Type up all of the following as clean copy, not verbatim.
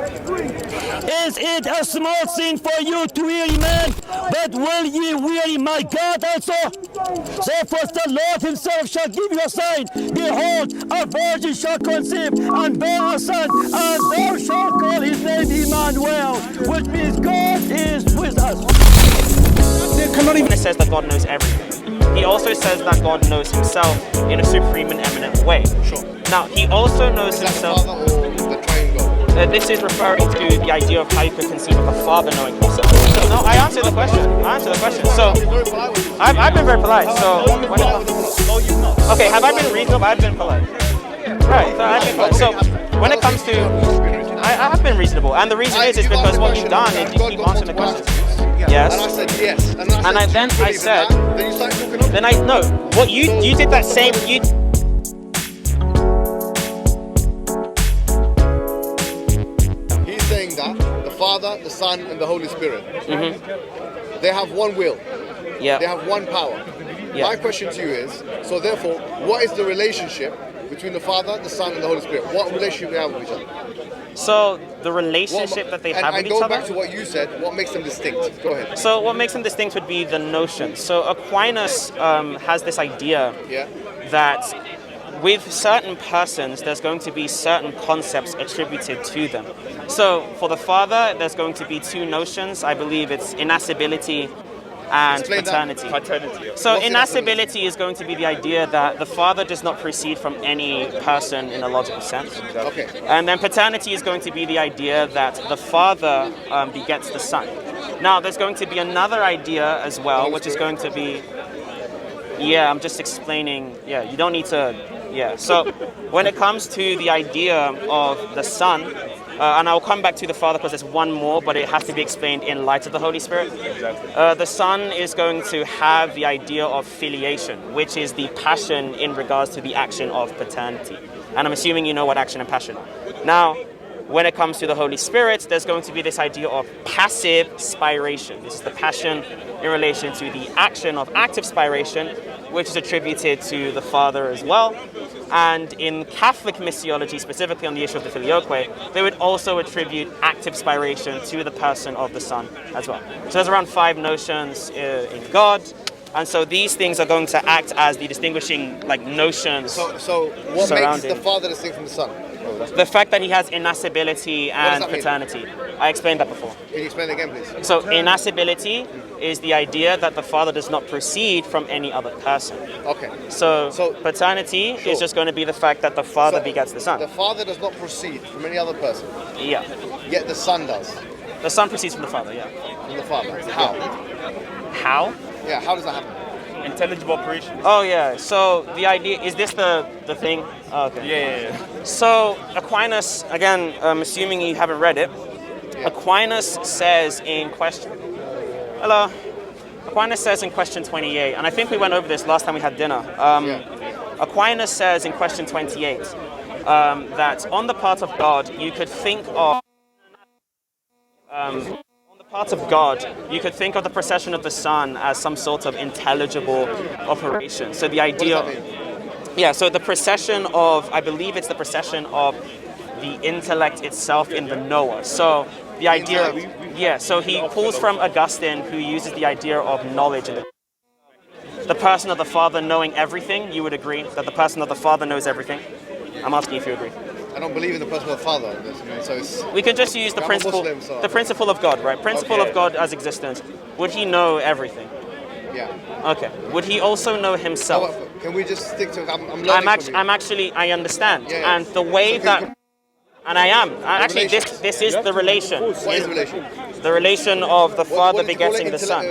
Is it a small thing for you to weary man? But will ye weary my God also? Therefore the Lord himself shall give you a sign. Behold, a virgin shall conceive and bear a son, and thou shalt call his name Emmanuel, which means God is with us. It says that God knows everything. He also says that God knows himself in a supreme and eminent way. Sure. Now, he also knows Is that himself. the Father or the triangle? This is referring to the idea of how you could conceive of a father knowing himself. So, no, I answered the question. So, I've been very polite. So, when okay, have I been reasonable? I've been polite. Right. So, I've been polite. So, when it comes to, I have been reasonable, and the reason is because what you've done is you keep answering the questions. Yes. And I said yes. And Then I said. Then you started talking over. Then I no. What you did that same you. He's saying that the Father, the Son, and the Holy Spirit, they have one will. Yeah. They have one power. Yeah. My question to you is, so therefore, what is the relationship between the Father, the Son, and the Holy Spirit? What relationship do they have with each other? So the relationship that they have with each And other. go back to what you said. What makes them distinct? Go ahead. So what makes them distinct would be the notion. So Aquinas has this idea Yeah. that with certain persons, there's going to be certain concepts attributed to them. So for the Father, there's going to be two notions. I believe it's innascibility and Explain paternity. So What's innascibility is going to be the idea that the Father does not proceed from any person in a logical sense. Okay. And then paternity is going to be the idea that the Father begets the Son. Now, there's going to be another idea as well, which is going to be, yeah, I'm just explaining, yeah, you don't need to, yeah. So when it comes to the idea of the Son, and I'll come back to the Father because there's one more, but it has to be explained in light of the Holy Spirit. The Son is going to have the idea of filiation, which is the passion in regards to the action of paternity. And I'm assuming you know what action and passion are. Now, when it comes to the Holy Spirit, there's going to be this idea of passive spiration. This is the passion in relation to the action of active spiration, which is attributed to the Father as well. And in Catholic missiology, specifically on the issue of the filioque, they would also attribute active spiration to the person of the Son as well. So there's around 5 notions in God. And so these things are going to act as the distinguishing notions. So what makes the Father distinct from the Son? The fact that he has innascibility and paternity. I explained that before. Can you explain it again, please? So innascibility is the idea that the Father does not proceed from any other person. Okay. So paternity is just going to be the fact that the Father begets the Son. The Father does not proceed from any other person. Yeah. Yet the Son does. The Son proceeds from the Father, yeah. From the Father. How? How? Yeah, how does that happen? Intelligible operations. Oh, yeah. So the idea, is this the thing? Oh, okay. Yeah. So Aquinas, again, assuming you haven't read it, Aquinas says in question... Hello. Aquinas says in question 28, and I think we went over this last time we had dinner. Aquinas says in question 28 that on the part of God, you could think of... part of God, you could think of the procession of the Son as some sort of intelligible operation. So the idea... Yeah, so the procession of, I believe it's the procession of the intellect itself in the knower. So the idea... Yeah, so he pulls from Augustine, who uses the idea of knowledge. In the person of the Father knowing everything, you would agree that the person of the Father knows everything? I'm asking if you agree. I don't believe in the person of the Father. So we can just use the principle, the principle of God, right? Principle of God as existence. Would he know everything? Yeah. Okay. Would he also know himself? Can we just stick to? I'm actually. I understand. Yeah. And the way that. And I am. Actually, this is the relation. What is the relation? The relation of the Father begetting the Son.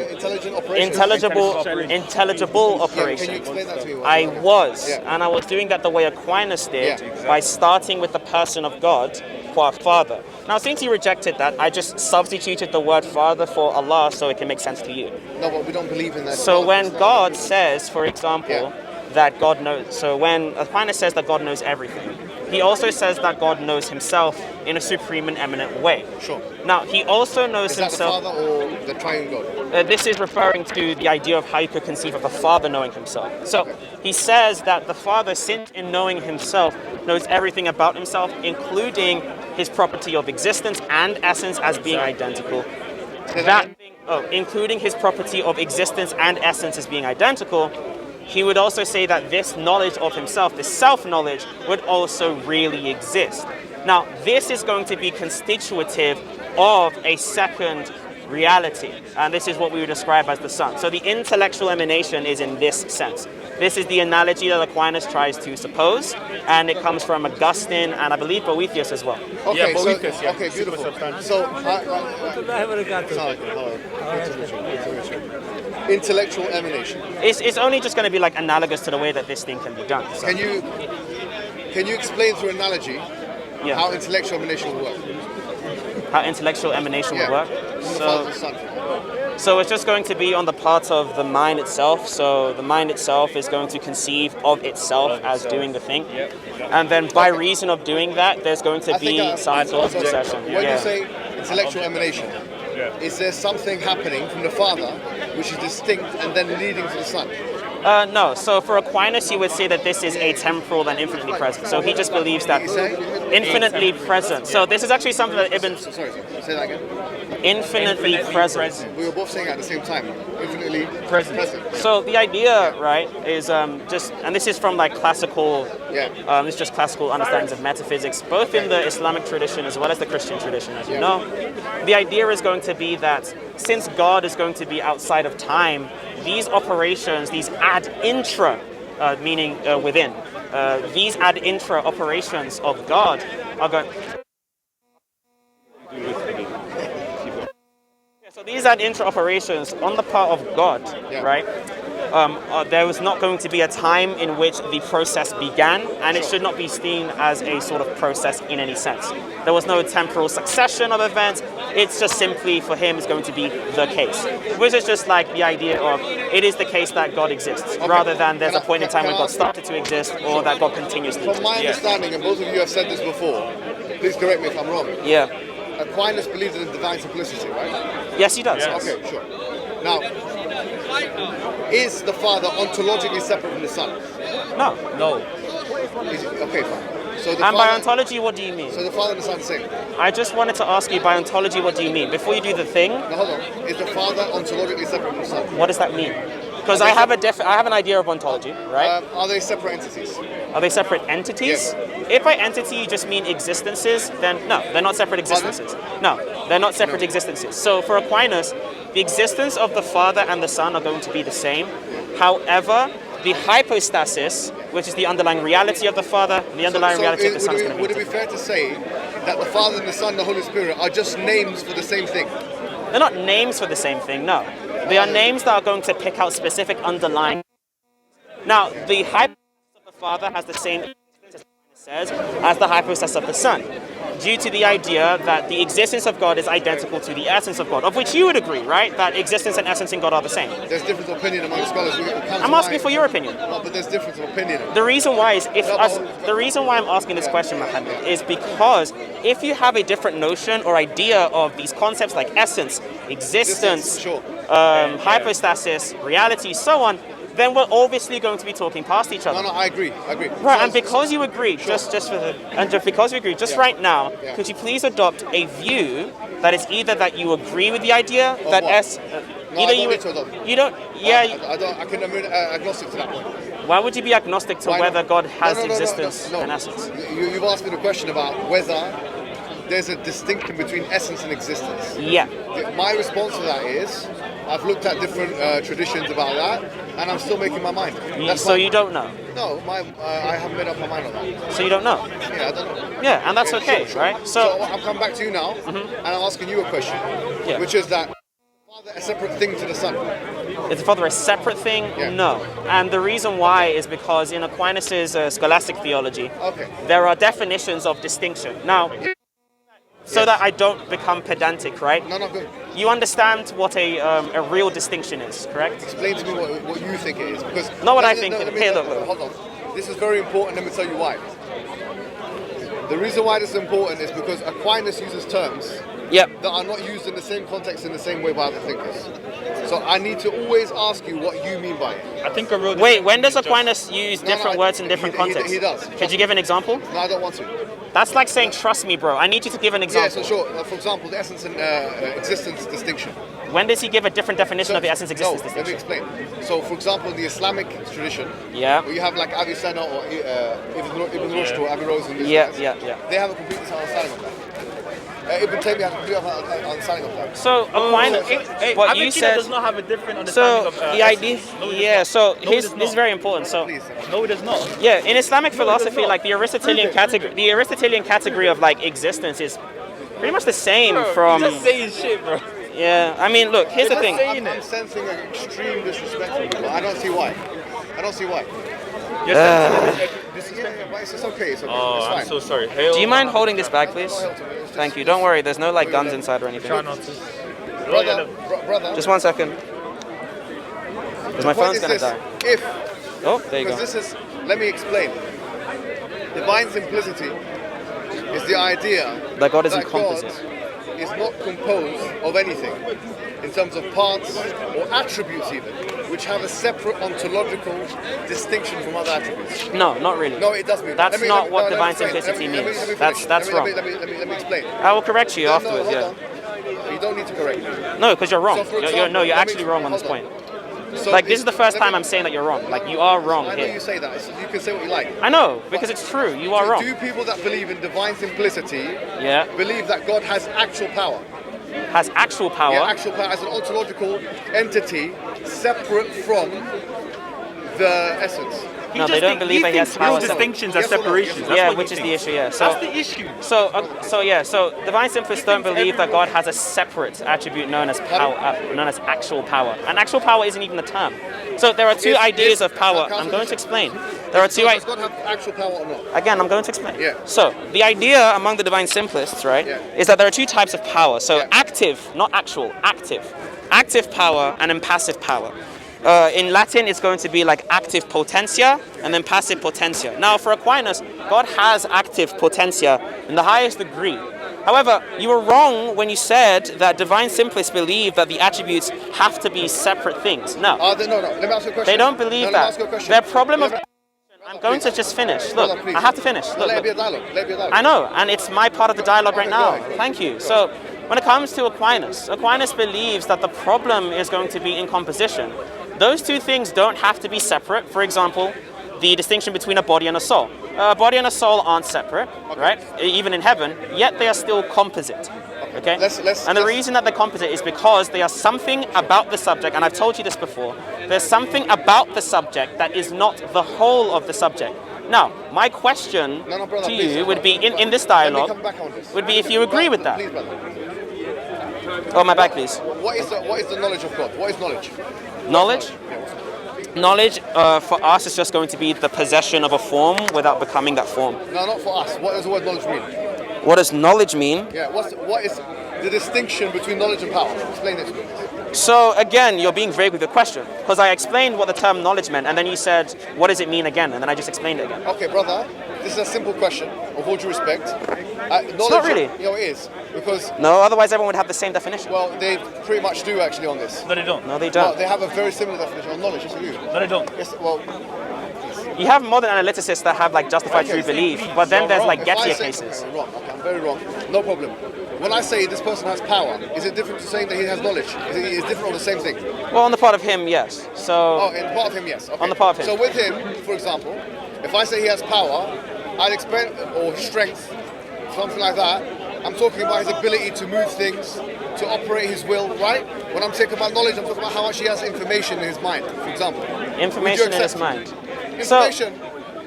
Intelligible operation. Can you explain that to me? I was. And I was doing that the way Aquinas did, by starting with the person of God, qua Father. Now, since you rejected that, I just substituted the word Father for Allah so it can make sense to you. No, but we don't believe in that. So when God says, for example, that God knows, so when Aquinas says that God knows everything, he also says that God knows himself in a supreme and eminent way. Sure. Now, he also knows himself... Is that the Father or the triune God? This is referring to the idea of how you could conceive of the Father knowing himself. So he says that the Father, since in knowing himself, knows everything about himself, including his property of existence and essence as being identical. Including his property of existence and essence as being identical, he would also say that this knowledge of himself, this self-knowledge, would also really exist. Now, this is going to be constitutive of a second reality, and this is what we would describe as the Son. So the intellectual emanation is in this sense. This is the analogy that Aquinas tries to suppose, and it comes from Augustine and I believe Boethius as well. Okay, Boethius, so, okay, beautiful. So, intellectual emanation. It's only just going to be like analogous to the way that this thing can be done. So. Can you explain through analogy how intellectual emanation will work? How intellectual emanation will work? So it's just going to be on the part of the mind itself. So the mind itself is going to conceive of itself as doing the thing. And then by reason of doing that, there's going to be some sort of possession. When you say intellectual emanation, is there something happening from the Father which is distinct and then leading to the Son? No. So for Aquinas, he would say that this is atemporal and infinitely present. So he just believes that infinitely present. So this is actually something that Ibn... Sorry, say that again. Infinitely present. We were both saying at the same time. Infinitely present. So the idea, right, is just, and this is from like classical, it's just classical understandings of metaphysics, both in the Islamic tradition as well as the Christian tradition, as you know. The idea is going to be that since God is going to be outside of time, these operations, these ad intra, meaning within, these ad intra operations of God are going... So these ad intra operations on the part of God, right? There was not going to be a time in which the process began, and it should not be seen as a sort of process in any sense. There was no temporal succession of events. It's just simply for him is going to be the case, which is just like the idea of it is the case that God exists, rather than there's a point in time when God started to exist or that God continues to exist. From my understanding, and both of you have said this before, please correct me if I'm wrong. Yeah. Aquinas believes in divine simplicity, right? Yes, he does. Yes. Okay, sure. Now, is the Father ontologically separate from the Son? No. Okay, fine. So and by ontology, what do you mean? So the Father and the Son are the same? I just wanted to ask you, by ontology, what do you mean? Before you do the thing... No, hold on. Is the Father ontologically separate from the Son? What does that mean? Because I have an idea of ontology, right? Are they separate entities? Are they separate entities? Yes. If by entity you just mean existences, then no, they're not separate existences. No, they're not separate existences. So for Aquinas, the existence of the Father and the Son are going to be the same. However, the hypostasis, which is the underlying reality of the Father, the underlying reality of the Son is going to be different. Would it be fair to say that the Father and the Son and the Holy Spirit are just names for the same thing? They're not names for the same thing, no. They are names that are going to pick out specific underlying. Now, the hypostasis of the Father has the same says as the hypostasis of the Son, due to the idea that the existence of God is identical to the essence of God, of which you would agree, right? That existence and essence in God are the same. There's difference of opinion among scholars. I'm asking for your opinion. No, but there's difference of opinion. The reason why is the reason why I'm asking this question, Mohammed, is because if you have a different notion or idea of these concepts like essence, existence, hypostasis, reality, so on, then we're obviously going to be talking past each other. No, I agree. Right, and because you agree, right now, could you please adopt a view that is either that you agree with the idea that I can remain agnostic to that point. Why would you be agnostic to whether God has existence and essence? You've asked me the question about whether there's a distinction between essence and existence. Yeah. My response to that is, I've looked at different traditions about that, and I'm still making my mind. You don't know? No, I haven't made up my mind on that. So you don't know? Yeah, I don't know. Yeah, and that's okay, sure. right? So I'm coming back to you now, and I'm asking you a question, which is that, is the Father a separate thing to the Son? Is the Father a separate thing? Yeah. No. And the reason why is because in Aquinas' scholastic theology, there are definitions of distinction. Now, so that I don't become pedantic, right? No, good. You understand what a real distinction is, correct? Explain to me what you think it is, because not what I think. Look. Hold on. This is very important. Let me tell you why. The reason why this is important is because Aquinas uses terms that are not used in the same context in the same way by other thinkers. So I need to always ask you what you mean by it. I think a real. Wait, when does Aquinas use different words in different contexts? He does. Could you give an example? No, I don't want to. That's like saying, trust me, bro. I need you to give an example. Yeah, so sure. For example, the essence and existence distinction. When does he give a different definition of the essence existence distinction? Let me explain. So, for example, in the Islamic tradition, where you have like Avicenna or Ibn Rushd or Averroes in yeah. They have a complete understanding of that. Ibn Taymiyyah has a complete understanding of that. So Aquinas, what you said does not have a different understanding of the idea. Yeah. So this is very important. So no, it does not. Yeah, in Islamic philosophy, like the Aristotelian category of like existence is pretty much the same from. You're just saying shit, bro. Yeah, I mean, look. Here's the thing. I'm sensing an extreme disrespect from people. I don't see why. You're sensing But it's okay. It's okay. Oh, it's fine. I'm so sorry. Do you mind holding this bag, please? Thank you. Don't worry. There's no like guns inside or anything. Try not to. Brother. Just 1 second. Because my phone's gonna die. Oh, there you go. Because let me explain. Divine simplicity is the idea That God isn't composite. God is not composed of anything in terms of parts or attributes even, which have a separate ontological distinction from other attributes. No, not really. No, it does mean that's not what divine simplicity means. That's wrong. Let me explain. I will correct you afterwards. Hold Yeah. on. You don't need to correct me. No, because you're wrong. So, for example, You're actually wrong on this point. So Like this is the first time I'm saying that you're wrong. Like you are wrong I know here. you say that. You can say what you like. I know because it's true. You are wrong. Do people that believe in divine simplicity Yeah. believe that God has actual power? Has actual power. Yeah, actual power as an ontological entity separate from the essence. No, they don't believe that he has power. Distinctions are Yes or no? separations. Yeah, which is the issue. Yeah. So. That's the issue. So divine simplicists don't believe that God has a separate attribute known as power, known as actual power. And actual power isn't even a term. So there are two ideas of power. I'm going to explain. There are two. Does God have actual power or not? Again, I'm going to explain. Yeah. So the idea among the divine simplists, right, is that there are two types of power. So active, not actual, active power and impassive power. In Latin, it's going to be like active potentia and then passive potentia. Now, for Aquinas, God has active potentia in the highest degree. However, you were wrong when you said that divine simplists believe that the attributes have to be separate things. No. No. Let me ask you a question. They don't believe Let me that. ask you a question. Their problem of... I'm going to just finish. Look, Brother, I have to finish. Look, let it be a dialogue. Let it be a dialogue. I know, and it's my part of the dialogue right now. go ahead. Thank you. So, when it comes to Aquinas believes that the problem is going to be in composition. Those two things don't have to be separate. For example, the distinction between a body and a soul. A body and a soul aren't separate, right? Even in heaven, yet they are still composite. Okay? And the reason that they're composite is because they are something about the subject, and I've told you this before, there's something about the subject that is not the whole of the subject. Now, my question to you would be, in this dialogue, would be if you agree with that. Please, brother. Oh, my back, please. What is the knowledge of God? What is knowledge? Knowledge? Knowledge for us is just going to be the possession of a form without becoming that form. No, not for us. What does the word knowledge mean? What does knowledge mean? Yeah, what is the distinction between knowledge and power? Explain it to me. So again, you're being vague with your question because I explained what the term knowledge meant and then you said, what does it mean again? And then I just explained it again. Okay, brother, this is a simple question, of all due respect. Knowledge, not really. It is, because... No, otherwise everyone would have the same definition. Well, they pretty much do actually on this. No, they don't. No, they don't. Well, they have a very similar definition on knowledge, yes they do. No, they don't. Yes, well... You have modern analyticists that have like justified through belief, but then there's like If I Gettier say- cases. Wrong, okay, I'm very wrong. No problem. When I say this person has power, is it different to saying that he has knowledge? Is it different or the same thing? Well, on the part of him, yes. So... Oh, in part of him, yes. Okay. On the part of him. So with him, for example, if I say he has power, I'd expect, or strength, something like that, I'm talking about his ability to move things, to operate his will, right? When I'm talking about knowledge, I'm talking about how much he has information in his mind, for example. Information in his mind. Information.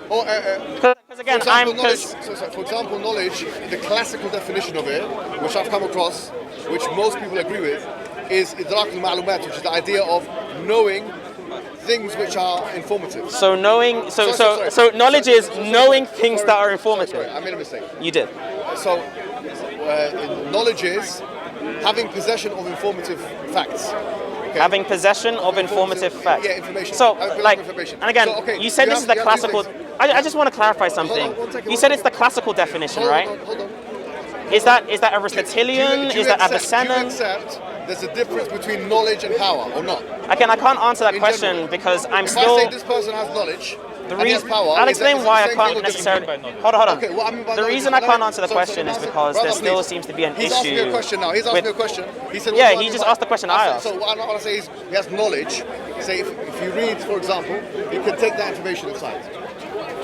Because again, for example, knowledge, the classical definition of it, which I've come across, which most people agree with, is idrak al-ma'lumat, which is the idea of knowing things which are informative. So knowing, so knowledge is knowing things that are informative. Sorry, I made a mistake. You did. So knowledge is having possession of informative facts. Okay? Having possession of informative facts. Yeah, information. So, like, information. and again, So, okay, you said this is the classical. things. I just want to clarify something. Hold on, 1 second, You said it's the classical definition, right? Hold on. Is that Aristotelian? Do you Is that accept- Avicenna? Do you accept there's a difference between knowledge and power, or not? Again, I can't answer that In question general. because I'm If still. I say this person has knowledge, The and he has reason power. I'll is that- explain is it why the I same can't thing or necessarily. different? Hold on. Okay, what I mean by The knowledge reason is I can't knowledge. answer the So- question so is listen, because brother, there still please. seems to be an He's issue. asking me a question now. He's asking me a question. He said, Yeah, what do I he mean just by- asked the question I asked. So what I want to say is he has knowledge. Say if you read, for example, he can take that information inside.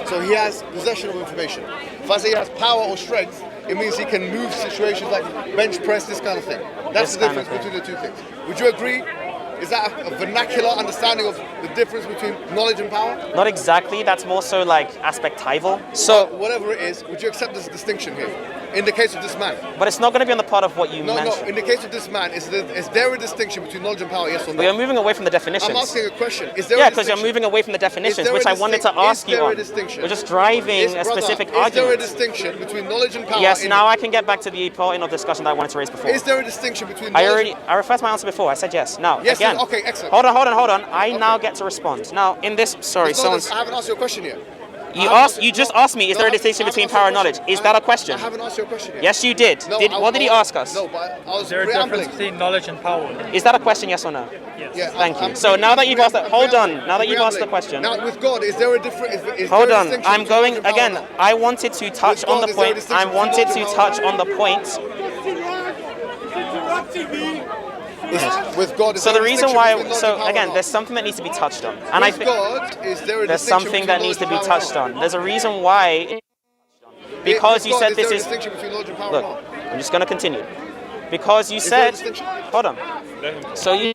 So he has possession of information. If I say he has power or strength, it means he can move situations like bench press, this kind of thing. That's the difference between the two things. Would you agree? Is that a vernacular understanding of the difference between knowledge and power? Not exactly. That's more so like aspectival. So Whatever it is, would you accept this distinction here? In the case of this man. but it's not going to be on the part of what you No, mentioned. no. In the case of this man, is there a distinction between knowledge and power? Yes or no? We are moving away from the definitions. I'm asking a question. Is there Yeah, a because you're distinction? moving away from the Is definitions, there a which I wanted to ask you Is there on. a distinction? We're just driving a specific Is there a argument. distinction between knowledge and power? Yes, now I can get back to the point of discussion that I wanted to raise before. Is there a distinction between I knowledge referred to my answer before. I said yes. Now, Yes, again. okay, excellent. Hold on. I now get to respond. Now, in this, sorry, someone's. I haven't asked you a question yet. You just asked me, is there a distinction between power and knowledge? Is that a question? I haven't asked you a question yet. Yes, you did. No, What did he ask us? No, but I was Is there a preambling. difference between knowledge and power? Is that a question, yes or no? Yes. Yeah, Thank you. So now that you've asked that, hold on. Now that you've asked the question. Now with God, is there a different? Is Hold there a on. distinction I'm between going knowledge and power again. or not? I wanted to touch on the God, is there a point. distinction I wanted between to knowledge touch and on the point. With God, is So there the a reason distinction why, between knowledge so and power again, or there's not? something that needs to be touched on, and I With think God, is there a there's distinction something between that needs to be knowledge and touched power or on. not? There's a reason why, because With you God, said is there this a is. distinction between knowledge and power or Look, not? I'm just going to continue, because you Is there a said. distinction? Hold on. So you.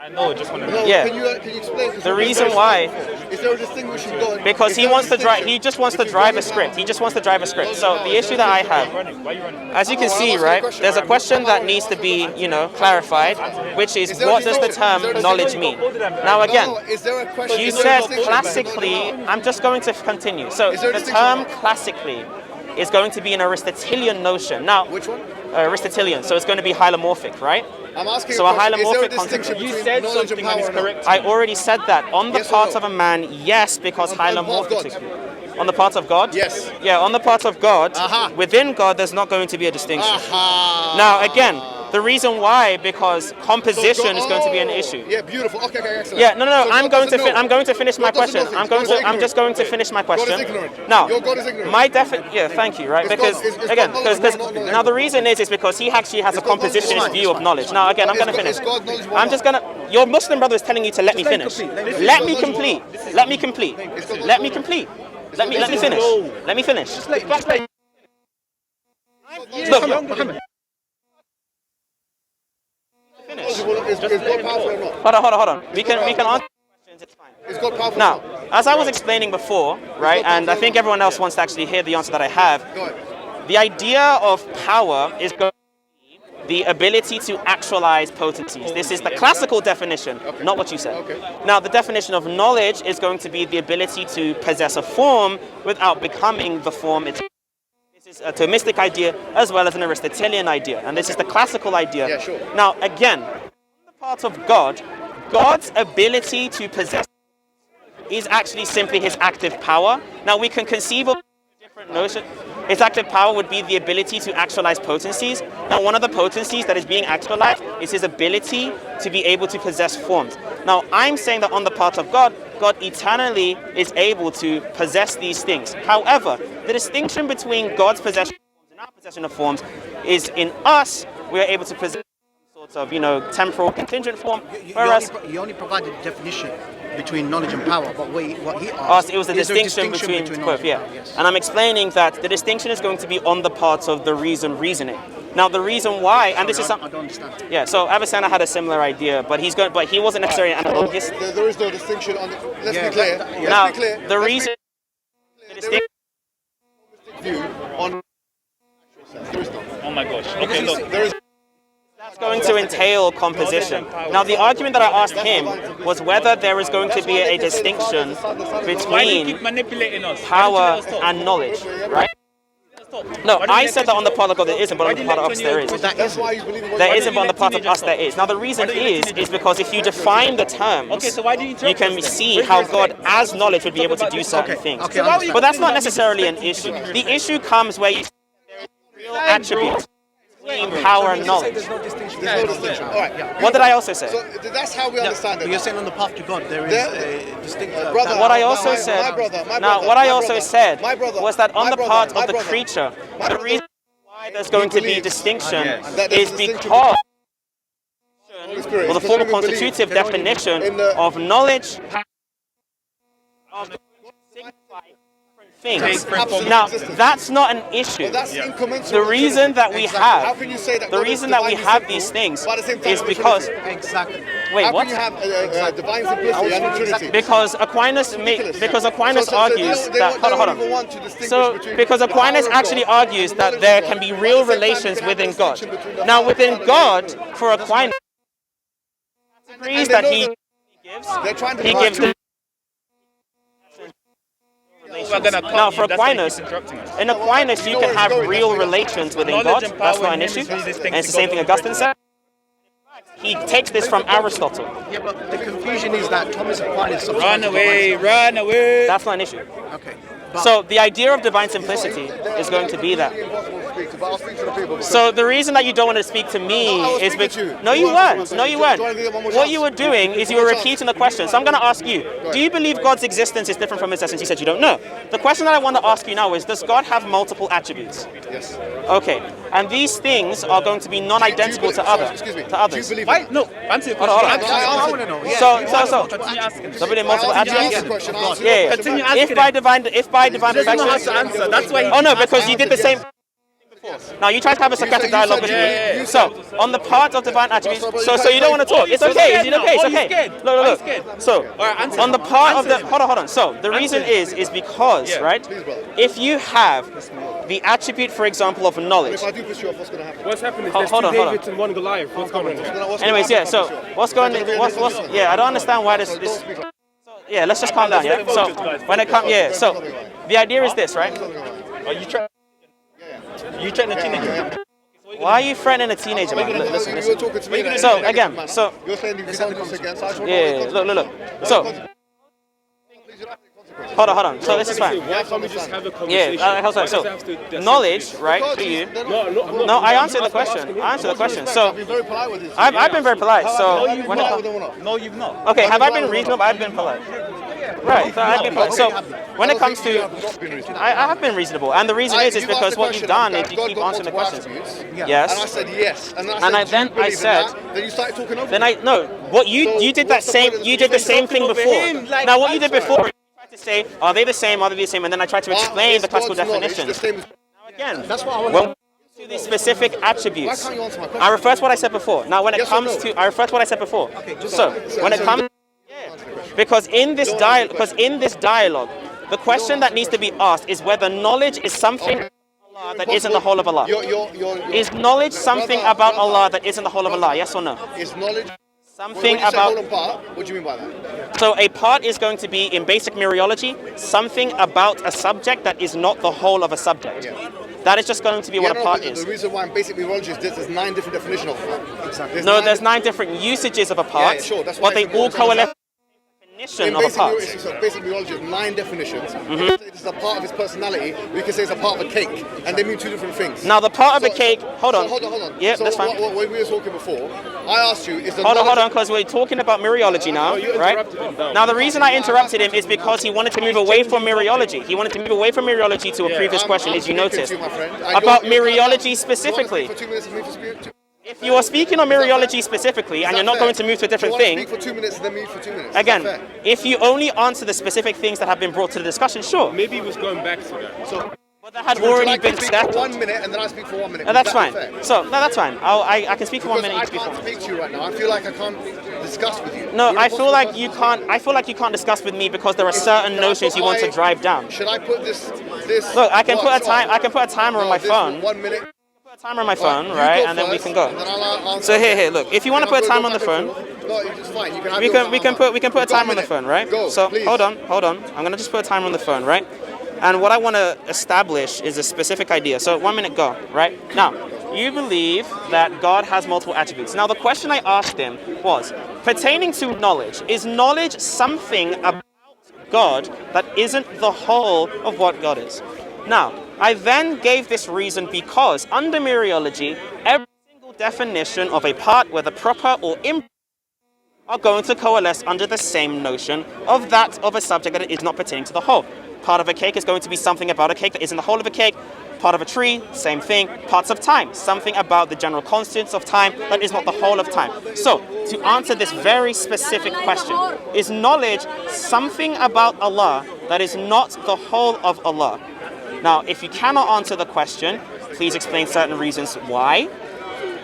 I know, just want to No, know. Yeah. Can you explain? The reason why. Is there a distinction God? Because is he there a wants to drive. distinction He just wants to between drive God a and script. power? He just wants to drive a script. So the issue that I have. Why are you running? As you can Oh, I'm see, asking a right, question. there's a question that needs to be, clarified, which is there a what does the distinction? Is there term a knowledge distinction? mean? Now again, No, is there a question? you is there a said distinction classically, between knowledge I'm just going to continue. So Is there a the distinction term or not? classically is going to be an Aristotelian notion. Now, and power? Which one? Aristotelian, so it's going to be hylomorphic, right? I'm asking So a a question. Is there a hylomorphic concept. distinction You between said knowledge something and and power it's or not? correct. I already said that. On the Yes or part no? of a man, yes, because On the part of hylomorphic. On the part of God? Yes. Yeah, on the part of God, Aha. within God, there's not going to be a distinction. Aha. Now, again, the reason why, because composition is going to be an issue. Yeah, beautiful. Okay, excellent. Yeah, no. So I'm God going to doesn't know. I'm going to finish my God doesn't question. know I'm things. going God is to I'm just going to ignorant. finish my God is question. ignorant. Now, Your God is ignorant. yeah, thank you. Right, It's because God- it's again, God because knowledge, not knowledge. now the reason is because he actually has a It's God knowledge, compositionist it's view of knowledge. Now, again, I'm It's going to God- finish. it's God knowledge, I'm just gonna. Your Muslim brother is telling you to let me finish. Let me complete. Let me complete. Let me complete. Let me finish. Let me finish. Look. Finish. Is God powerful or not? Hold on. We can answer questions. It's fine. Is God powerful Now, or not? as I was explaining before, right, and I think everyone else wants to actually hear the answer that I have. Go ahead. The idea of power is going to be the ability to actualize potencies. This is the classical definition, not what you said. Okay. Now, the definition of knowledge is going to be the ability to possess a form without becoming the form itself. This is a Thomistic idea as well as an Aristotelian idea, and this is the classical idea. Yeah, sure. Now, again, on the part of God, God's ability to possess is actually simply his active power. Now, we can conceive of a different notion. His active power would be the ability to actualize potencies. Now, one of the potencies that is being actualized is his ability to be able to possess forms. Now, I'm saying that on the part of God, God eternally is able to possess these things. However, the distinction between God's possession of forms and our possession of forms is in us, we are able to possess some sort of, temporal contingent form, whereas You only provided the definition between knowledge and power, but what he asked, it was the is there a distinction between knowledge both, yeah. and power? Yes. And I'm explaining that the distinction is going to be on the part of the reasoning. Now, the reason why, and this is I something, don't understand. yeah. So Avicenna had a similar idea, but he wasn't necessarily analogous. There is no distinction on the. Let's Yeah, be clear. that- Let's Now, be clear. the Let's be reason, clear. the There distinction. is view on. There is none. Oh my gosh. Okay, look. There is. That's going to entail composition. Now, the argument that I asked him was whether there is going to be a distinction Why do you between keep manipulating us? power and knowledge, right? No, I said that on the part of God there isn't, but on the part of us there is. That's why you believe in what There you isn't, but on the part of us there is. Now, the reason is because if you define the terms, Okay, so why do you you can interpret see how God, as knowledge, would be able to do certain Okay, things. okay, I understand. But that's not necessarily an issue. The issue comes where you real attributes power, and knowledge. There's no distinction. There's no distinction. All right. What did I also say? So that's how we understand it. But you're saying on the path to God there is a distinct. Brother, What I also my said. brother, my Now, brother, what I my also brother, said my brother, was that on my the brother, part my of the brother, creature, my the brother, reason why there's going to be believes distinction that there's is a distinction because, Holy Spirit, well, the because full they don't believe constitutive definition in the- of knowledge of signify different things. Absolute Now, existence. that's not an issue. But that's incommensurate. The reason that we Exactly. How have, can you say that the God is reason that we divinely have simple, these things but at the same time is it's because, Trinity? Exactly. wait, How what? can you have divine simplicity and Trinity? Because Aquinas argues they that, don't even want to distinguish So, between because the Aquinas power of actually God argues and the that knowledge there of can God. be But real at the same time, relations you can have within a God. distinction between the Now, Father within and the God, Son. for Aquinas, agrees they that know he that gives, they're trying to he divide gives two. the We're gonna cut Now, you, for that's why you Aquinas, keep interrupting us. in Aquinas, you can have real relations within Knowledge God. and That's power not in an him issue. is really distinct And it's the to same God. thing Augustine said. He takes this from Aristotle. Yeah, but the confusion is that Thomas Aquinas Run subscribes to away, divine run away. That's not an issue. Okay. But So the idea of divine simplicity is going to be that. Impossible to speak to, but I'll speak to the people. So the reason that you don't want to speak to me No, I was is speaking because to you. no, you You weren't. weren't. No, you Do you weren't. want to give it one more What chance? you were doing is you One were more chance. repeating the question. So I'm going to ask you: do you believe God's existence is different from His essence? You said you don't know. The question that I want to ask you now is: does God have multiple attributes? Yes. Okay, and these things are going to be non-identical to others. Excuse me. To Do others. you believe Why? it? No, answer your Hold on, question. hold on. I want to know. Yeah. So, Continue asking. somebody did multiple I answered attributes. the question. I answered Yeah, the yeah. question Continue back. asking. If by divine He doesn't know how perfection. to answer. That's why. Oh no, because you did the same. Yes. Now you tried to have a Socratic You said- dialogue with yeah, me. you So on the part of divine attributes, But so you don't want to talk. It's okay. It's okay. It's okay. scared? Look, Why look, you scared? look. So Alright, answer. on the part of the Answer. hold on. So the reason is because Yeah. right, Please, brother. if you have the attribute, for example, of knowledge. If I do push you off, what's going to happen? What's happening is Hold there's on, two hold on. Davids and one Goliath. What's going on here? What's gonna Anyways, yeah. happen So if I push you off? what's going? What's yeah? I don't understand why this. Don't speak. Yeah, let's just calm down. Yeah. So when it comes, yeah. So the idea is this, right? Are you trying? You trying to teenager? Why are you threatening a teenager, man? Look, listen, You were listen. talking to me. So, again, so- you're saying you can't do this again. So I just want Yeah, to look. So hold on. So this is fine. Why can't we just have a Yeah, conversation? how's Why that? So does it have to- knowledge, right? To you. No, I answered the question. I answered the question. So I've been very polite with this. I've been very polite. So when it No, comes, no, no. No, you've not. okay, have I been reasonable? I've been polite. Right. So I've been polite. So when it comes to, I have been reasonable, and the reason is because what you've done is you keep answering the questions. And I Yes. said yes. And And I then said, I said- then you started talking over Then me. what you So did that what's the same point of you the did the same thing over before. him, like, Now what you did that's before, you tried to say, are they the same? Are they the same? And then I tried to explain Is the classical God's knowledge definition. the same as- Again, That's what I want when to we come to the specific attributes, Why can't you answer my question? I refer to what I said before. Now when it Yes or comes no? to, I refer to what I said before. So when it so comes, because in this dialogue, the question that needs to be asked is whether knowledge is something about Allah that isn't the whole of Allah. Is knowledge something about Allah that isn't the whole of Allah? Yes or no? Is knowledge Something when you say about. whole and part, what do you mean by that? So a part is going to be, in basic mereology, something about a subject that is not the whole of a subject. Yeah. That is just going to be what a part but is. The reason why in basic neurology is there's 9 different definitions of it. Exactly. There's 9 different usages of a part, Yeah, sure, that's but why they all coalesce in the definition In of a basic, part. basic neurology is 9 definitions. It's a part of his personality. We can say it's a part of a cake, and they mean 2 different things. Now the part of a cake, hold on. Hold on. Yeah, so that's fine. When we were talking before, I asked you, is the Hold knowledge- on, because we're talking about mereology now, right? Now the reason I interrupted him is because he wanted to move away from mereology. He wanted to move away from mereology to a previous question, as you I'm speaking noticed, to you, my friend. about You're- mereology you specifically. want to speak for 2 minutes and me for speak- If you are speaking on mereology specifically and you're not going to move to a different Do you thing, want to speak for 2 minutes and then me for 2 minutes? again, Is that fair? if you only answer the specific things that have been brought to the discussion, sure. Maybe he was going back to that. So, But that had would you already like to been speak for settled. 1 minute and then I speak for 1 minute? No, that's Would that fine. be fair? So, no, that's fine. I can speak for 1 Because minute. I You speak for can't 1 minute. speak to you right now. I feel like I can't discuss with you. No, You're I feel like impossible you person. can't. I feel like you can't discuss with me because there are certain notions you want to drive down. Should I put this? Look, I can what, put a sure. time. I can put a timer on No, my this phone. 1 minute. Put a timer on my phone, You right, go and then we first, can go. and then I'll answer. So here, look. If you want to put a time on the phone, No, it's fine. You can have we your can time. put a You've got timer on the minute. phone, right? Go, So please. hold on. I'm gonna just put a timer on the phone, right? And what I want to establish is a specific idea. So 1 minute, go. Right now, you believe that God has multiple attributes. Now, the question I asked him was pertaining to knowledge. Is knowledge something about God that isn't the whole of what God is? Now, I then gave this reason because under Mereology, every single definition of a part, whether proper or improper, are going to coalesce under the same notion of that of a subject that is not pertaining to the whole. Part of a cake is going to be something about a cake that isn't the whole of a cake. Part of a tree, same thing. Parts of time, something about the general constants of time that is not the whole of time. So, to answer this very specific question, is knowledge something about Allah that is not the whole of Allah? Now, if you cannot answer the question, please explain certain reasons why.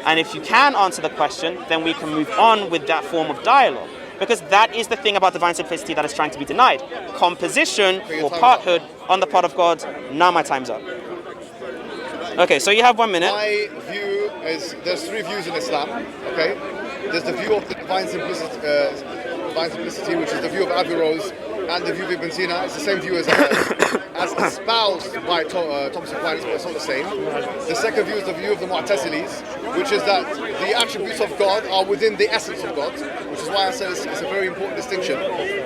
And if you can answer the question, then we can move on with that form of dialogue. Because that is the thing about divine simplicity that is trying to be denied. Composition or parthood on the part of God. Now my time's up. Okay, so you have 1 minute. My view is, there's 3 views in Islam, okay? There's the view of the divine simplicity, which is the view of Averroes, and the view of Ibn Sina. It's the same view as espoused by Thomas Aquinas, but it's not the same. The second view is the view of the Mu'tazilis, which is that the attributes of God are within the essence of God, which is why I said it's a very important distinction.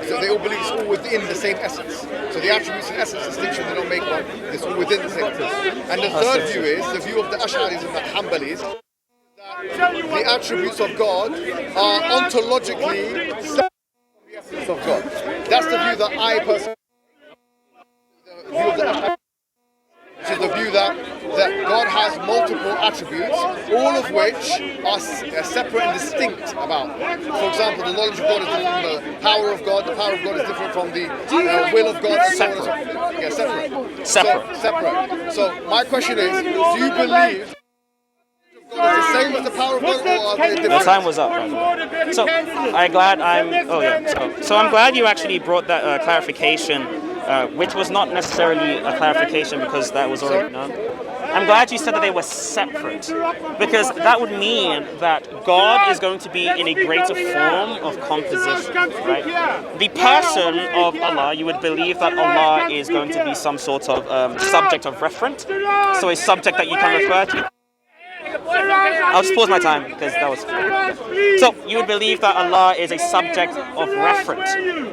So they all believe it's all within the same essence. So the attributes and essence distinction, they don't make one. It's all within the same essence. And the third view is the view of the Ash'aris and the Hanbalis. The attributes of God are ontologically separate from the essence of God. That's the view that I personally, the view of the Ash'aris, which is the view that God has multiple attributes, all of which are separate and distinct about. For example, the knowledge of God is different from the power of God is different from the will of God. Separate. Yeah, separate. Separate. Separate. So my question is, do you believe God is the same as the power of God, or are they different? The time was up. Right? So I'm glad So I'm glad you actually brought that clarification, which was not necessarily a clarification because that was already known. I'm glad you said that they were separate, because that would mean that God is going to be in a greater form of composition, right? The person of Allah, you would believe that Allah is going to be some sort of subject of reference, so a subject that you can refer to. I'll just pause my time because that was... So you would believe that Allah is a subject of reference,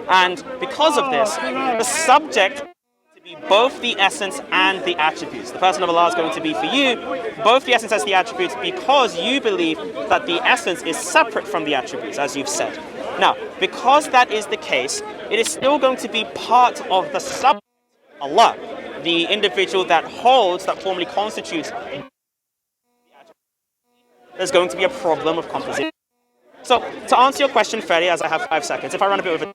and because of this, the subject to be both the essence and the attributes. The person of Allah is going to be for you both the essence as the attributes, because you believe that the essence is separate from the attributes, as you've said. Now, because that is the case, it is still going to be part of the subject, Allah, the individual that holds, that formally constitutes. There's going to be a problem of composition. So, to answer your question fairly, as I have 5 seconds, if I run a bit over,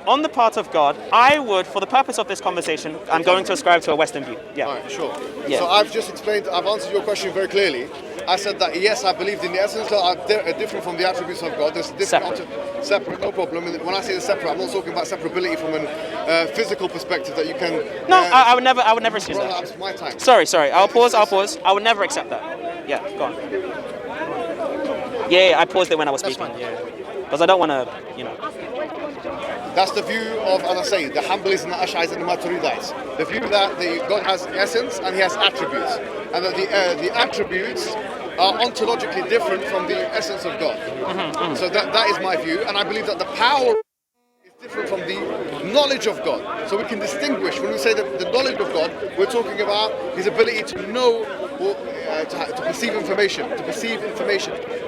on the part of God, I would, for the purpose of this conversation, I'm going to ascribe to a Western view. Yeah. All right, sure. Yeah. So I've just explained, I've answered your question very clearly. I said that yes, I believed in the essence that are different from the attributes of God. There's different separate, no problem. When I say the separate, I'm not talking about separability from a physical perspective that you can. No, I would never excuse that. That's my time. Sorry. I'll pause. I would never accept that. Yeah, go on. Yeah, I paused it when I was speaking. Yeah, because I don't want to, That's the view of, as I say, the Hanbalis and the Ash'aris and the Maturidites. The view that God has essence and He has attributes, and that the attributes are ontologically different from the essence of God. So that is my view, and I believe that the power is different from the knowledge of God. So we can distinguish, when we say that the knowledge of God, we're talking about His ability to know, or to perceive information.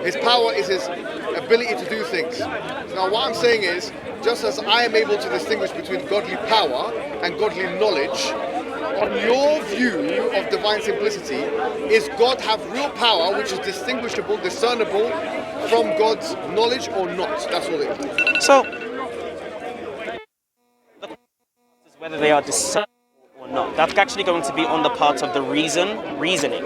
His power is His ability to do things. Now what I'm saying is, just as I am able to distinguish between godly power and godly knowledge, on your view of divine simplicity, is God have real power which is distinguishable, discernible from God's knowledge or not? That's all it is. So, whether they are discernible or not, that's actually going to be on the part of the reasoning.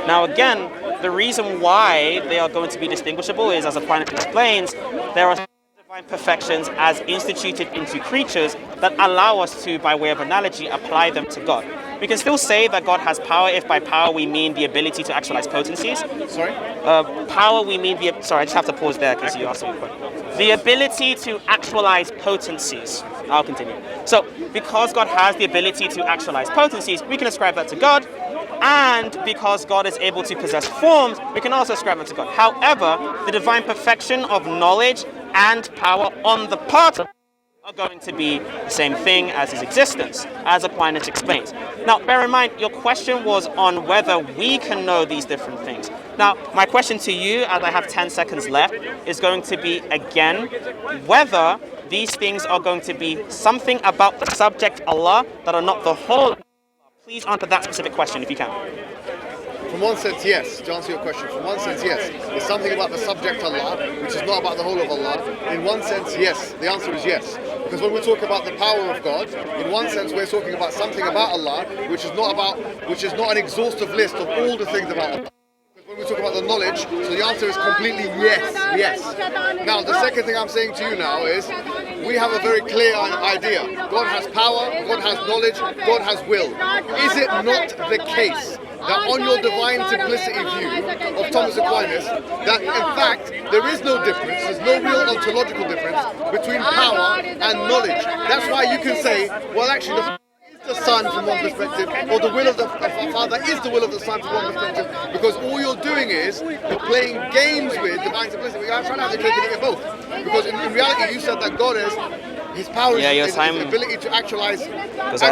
Now again, the reason why they are going to be distinguishable is, as Aquinas explains, there are divine perfections as instituted into creatures that allow us to, by way of analogy, apply them to God. We can still say that God has power if by power we mean the ability to actualize potencies. Sorry? Power we mean the... Sorry, I just have to pause there because you asked me a question. The ability to actualize potencies. I'll continue. So, because God has the ability to actualize potencies, we can ascribe that to God. And because God is able to possess forms, we can also ascribe it to God. However, the divine perfection of knowledge and power on the part of are going to be the same thing as his existence, as Aquinas explains. Now, bear in mind, your question was on whether we can know these different things. Now, my question to you, as I have 10 seconds left, is going to be, again, whether these things are going to be something about the subject Allah that are not the whole. Please answer that specific question if you can. From one sense, yes. To answer your question, from one sense, yes. It's something about the subject Allah, which is not about the whole of Allah. In one sense, yes. The answer is yes. Because when we talk about the power of God, in one sense, we're talking about something about Allah, which is not an exhaustive list of all the things about Allah. When we talk about the knowledge, so the answer is completely yes, yes. Now, the second thing I'm saying to you now is, we have a very clear idea. God has power, God has knowledge, God has will. Is it not the case that on your divine simplicity view of Thomas Aquinas, that in fact there is no difference, there's no real ontological difference between power and knowledge? That's why you can say, well, actually, the Son from one perspective, or the will of the Father is the will of the Son from one perspective, because all you're doing is you're playing games with divine simplicity. I'm trying to have the cake and eat it both, because in reality you said that God is his power is his ability to actualize potency.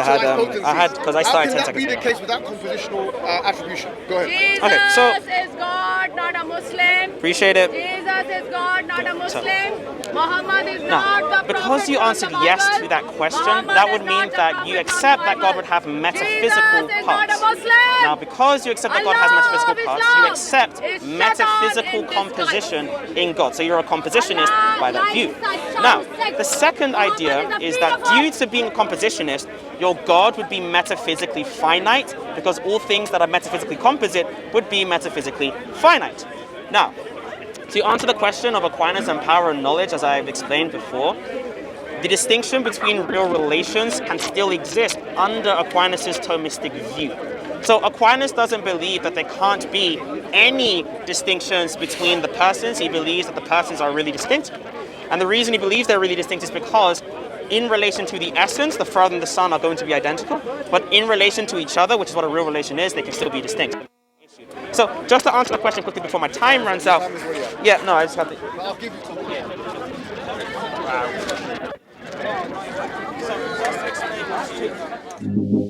How can that be the case without compositional attribution? Go ahead. Jesus is God, not a Muslim. Appreciate it. Jesus is God, not a Muslim. Muhammad is not the prophet. Because you answered yes to that question, that would mean that you accept that God would have metaphysical parts. Now, because you accept that God has metaphysical parts, you accept metaphysical composition in God. So you're a compositionist by that view. Now, the second idea is that due to being a compositionist, your God would be metaphysically finite, because all things that are metaphysically composite would be metaphysically finite. Now, to answer the question of Aquinas and power and knowledge, as I've explained before, the distinction between real relations can still exist under Aquinas' Thomistic view. So Aquinas doesn't believe that there can't be any distinctions between the persons. He believes that the persons are really distinct. And the reason he believes they're really distinct is because in relation to the essence, the Father and the Son are going to be identical, but in relation to each other, which is what a real relation is, they can still be distinct. So, just to answer the question quickly before my time runs out. Yeah, no, I just have to. I'll give you some. Wow. So, just to explain